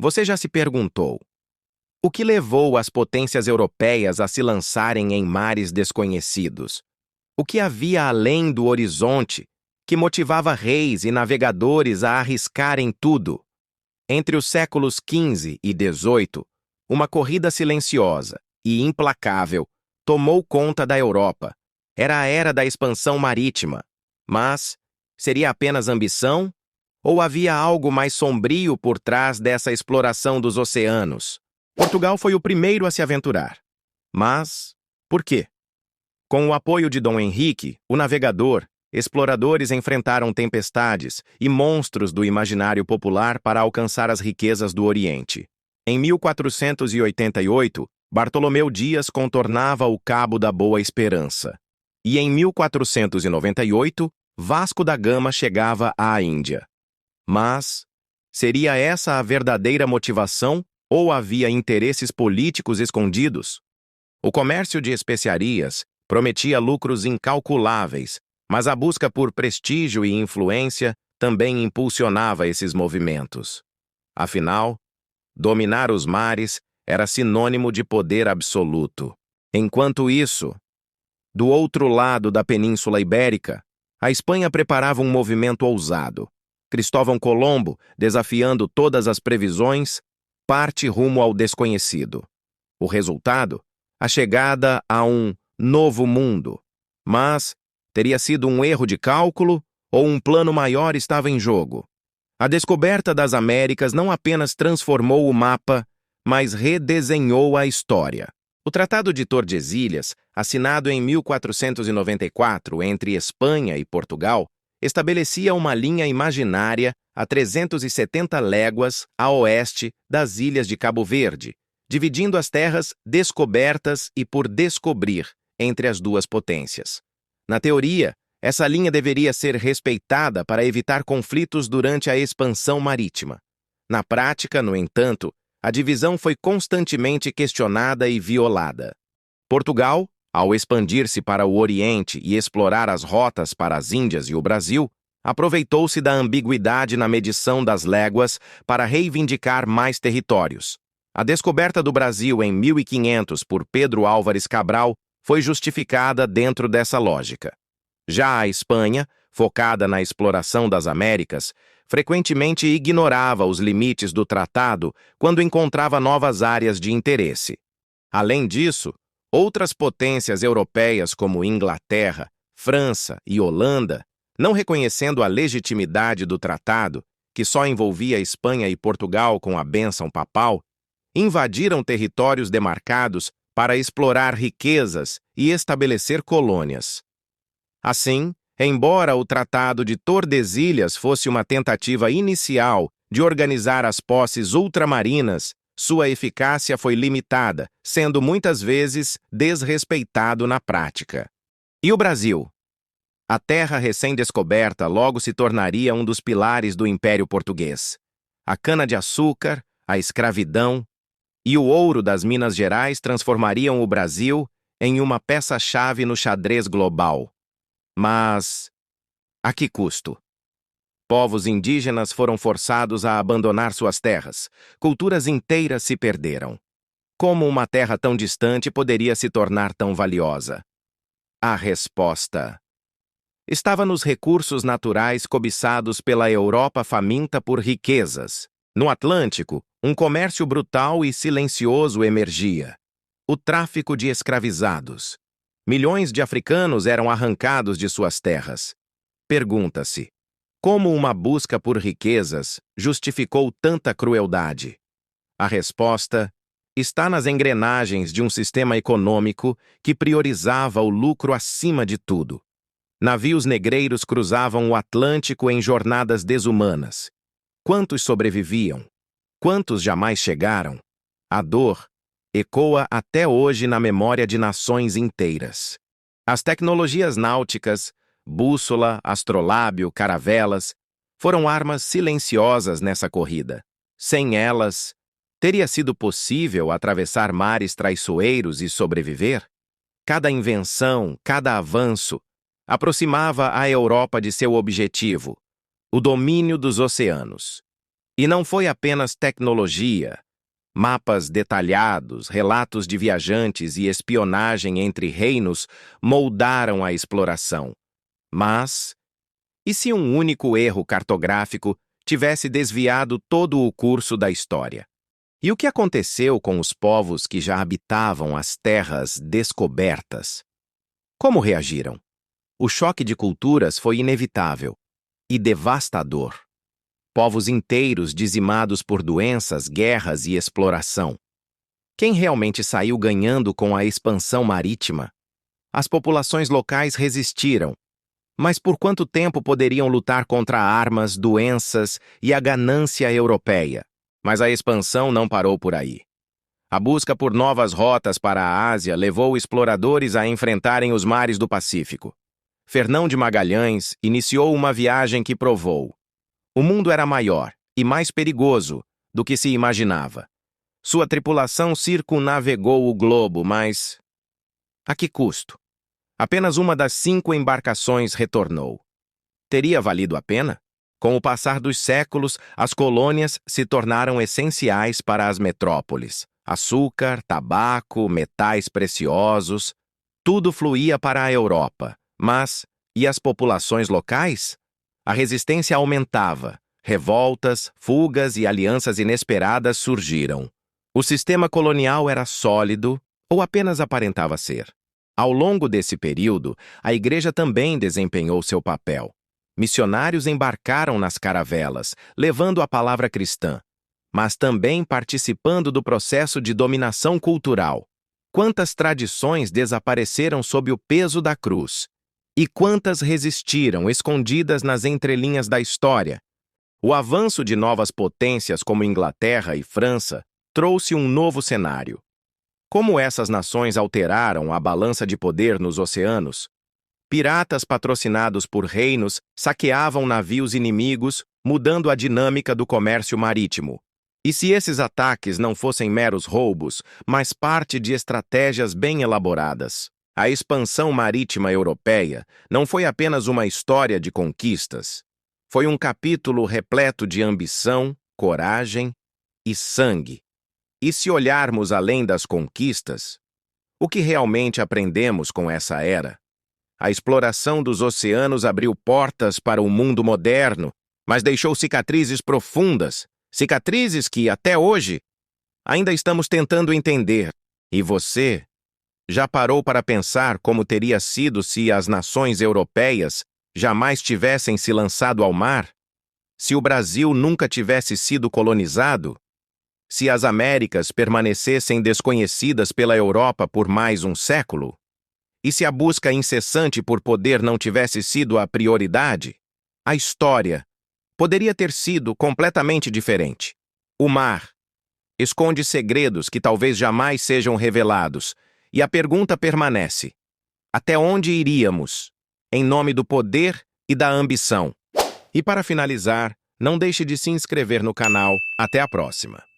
Você já se perguntou: o que levou as potências europeias a se lançarem em mares desconhecidos? O que havia além do horizonte que motivava reis e navegadores a arriscarem tudo? Entre os séculos XV e XVIII, uma corrida silenciosa e implacável tomou conta da Europa. Era a era da expansão marítima. Mas seria apenas ambição? Ou havia algo mais sombrio por trás dessa exploração dos oceanos? Portugal foi o primeiro a se aventurar. Mas por quê? Com o apoio de Dom Henrique, o navegador, exploradores enfrentaram tempestades e monstros do imaginário popular para alcançar as riquezas do Oriente. Em 1488, Bartolomeu Dias contornava o Cabo da Boa Esperança. E em 1498, Vasco da Gama chegava à Índia. Mas seria essa a verdadeira motivação ou havia interesses políticos escondidos? O comércio de especiarias prometia lucros incalculáveis, mas a busca por prestígio e influência também impulsionava esses movimentos. Afinal, dominar os mares era sinônimo de poder absoluto. Enquanto isso, do outro lado da Península Ibérica, a Espanha preparava um movimento ousado. Cristóvão Colombo, desafiando todas as previsões, parte rumo ao desconhecido. O resultado? A chegada a um novo mundo. Mas teria sido um erro de cálculo ou um plano maior estava em jogo? A descoberta das Américas não apenas transformou o mapa, mas redesenhou a história. O Tratado de Tordesilhas, assinado em 1494 entre Espanha e Portugal, estabelecia uma linha imaginária a 370 léguas a oeste das ilhas de Cabo Verde, dividindo as terras descobertas e por descobrir entre as duas potências. Na teoria, essa linha deveria ser respeitada para evitar conflitos durante a expansão marítima. Na prática, no entanto, a divisão foi constantemente questionada e violada. Portugal, ao expandir-se para o Oriente e explorar as rotas para as Índias e o Brasil, aproveitou-se da ambiguidade na medição das léguas para reivindicar mais territórios. A descoberta do Brasil em 1500 por Pedro Álvares Cabral foi justificada dentro dessa lógica. Já a Espanha, focada na exploração das Américas, frequentemente ignorava os limites do tratado quando encontrava novas áreas de interesse. Além disso, outras potências europeias como Inglaterra, França e Holanda, não reconhecendo a legitimidade do tratado, que só envolvia Espanha e Portugal com a bênção papal, invadiram territórios demarcados para explorar riquezas e estabelecer colônias. Assim, embora o Tratado de Tordesilhas fosse uma tentativa inicial de organizar as posses ultramarinas, sua eficácia foi limitada, sendo muitas vezes desrespeitado na prática. E o Brasil? A terra recém-descoberta logo se tornaria um dos pilares do Império Português. A cana-de-açúcar, a escravidão e o ouro das Minas Gerais transformariam o Brasil em uma peça-chave no xadrez global. Mas a que custo? Povos indígenas foram forçados a abandonar suas terras. Culturas inteiras se perderam. Como uma terra tão distante poderia se tornar tão valiosa? A resposta estava nos recursos naturais cobiçados pela Europa faminta por riquezas. No Atlântico, um comércio brutal e silencioso emergia. O tráfico de escravizados. Milhões de africanos eram arrancados de suas terras. Pergunta-se: como uma busca por riquezas justificou tanta crueldade? A resposta está nas engrenagens de um sistema econômico que priorizava o lucro acima de tudo. Navios negreiros cruzavam o Atlântico em jornadas desumanas. Quantos sobreviviam? Quantos jamais chegaram? A dor ecoa até hoje na memória de nações inteiras. As tecnologias náuticas, bússola, astrolábio, caravelas, foram armas silenciosas nessa corrida. Sem elas, teria sido possível atravessar mares traiçoeiros e sobreviver? Cada invenção, cada avanço, aproximava a Europa de seu objetivo, o domínio dos oceanos. E não foi apenas tecnologia. Mapas detalhados, relatos de viajantes e espionagem entre reinos moldaram a exploração. Mas, e se um único erro cartográfico tivesse desviado todo o curso da história? E o que aconteceu com os povos que já habitavam as terras descobertas? Como reagiram? O choque de culturas foi inevitável e devastador. Povos inteiros dizimados por doenças, guerras e exploração. Quem realmente saiu ganhando com a expansão marítima? As populações locais resistiram, mas por quanto tempo poderiam lutar contra armas, doenças e a ganância europeia? Mas a expansão não parou por aí. A busca por novas rotas para a Ásia levou exploradores a enfrentarem os mares do Pacífico. Fernão de Magalhães iniciou uma viagem que provou: o mundo era maior e mais perigoso do que se imaginava. Sua tripulação circunnavegou o globo, mas a que custo? Apenas uma das 5 embarcações retornou. Teria valido a pena? Com o passar dos séculos, as colônias se tornaram essenciais para as metrópoles. Açúcar, tabaco, metais preciosos, tudo fluía para a Europa. Mas, e as populações locais? A resistência aumentava. Revoltas, fugas e alianças inesperadas surgiram. O sistema colonial era sólido ou apenas aparentava ser? Ao longo desse período, a Igreja também desempenhou seu papel. Missionários embarcaram nas caravelas, levando a palavra cristã, mas também participando do processo de dominação cultural. Quantas tradições desapareceram sob o peso da cruz? E quantas resistiram, escondidas nas entrelinhas da história? O avanço de novas potências como Inglaterra e França trouxe um novo cenário. Como essas nações alteraram a balança de poder nos oceanos? Piratas patrocinados por reinos saqueavam navios inimigos, mudando a dinâmica do comércio marítimo. E se esses ataques não fossem meros roubos, mas parte de estratégias bem elaboradas? A expansão marítima europeia não foi apenas uma história de conquistas. Foi um capítulo repleto de ambição, coragem e sangue. E se olharmos além das conquistas, o que realmente aprendemos com essa era? A exploração dos oceanos abriu portas para o mundo moderno, mas deixou cicatrizes profundas, cicatrizes que, até hoje, ainda estamos tentando entender. E você já parou para pensar como teria sido se as nações europeias jamais tivessem se lançado ao mar? Se o Brasil nunca tivesse sido colonizado? Se as Américas permanecessem desconhecidas pela Europa por mais um século? E se a busca incessante por poder não tivesse sido a prioridade? A história poderia ter sido completamente diferente. O mar esconde segredos que talvez jamais sejam revelados, e a pergunta permanece: até onde iríamos, em nome do poder e da ambição? E para finalizar, não deixe de se inscrever no canal. Até a próxima!